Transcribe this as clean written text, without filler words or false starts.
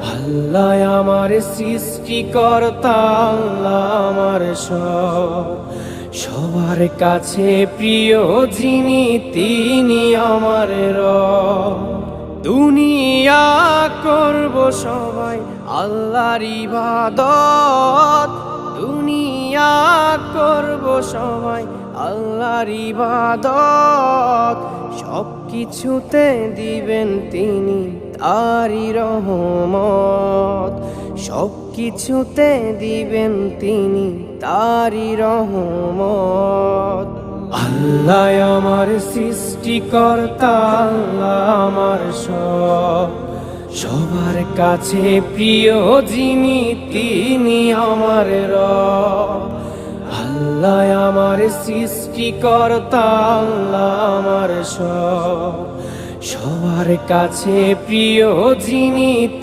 আল্লাহ আমার সৃষ্টিকর্তা, আল্লাহ আমার সবার কাছে প্রিয় যিনি, তিনি আমার রব। দুনিয়া করব সবাই আল্লাহর ইবাদত, দুনিয়া করব সবাই আল্লাহর ইবাদত। সব কিছুতে দিবেন তিনি তারই রহমত, সব কিছুতে দিবেন তিনি তারই রহমত। আল্লাহ আমার সৃষ্টিকর্তা, আল্লাহ আমার সবার কাছে প্রিয় যিনি, তিনি আমার রব। আল্লাহ আমার সৃষ্টিকর্তা, আল্লাহ আমার সবার কাছে প্রিয় যিনি।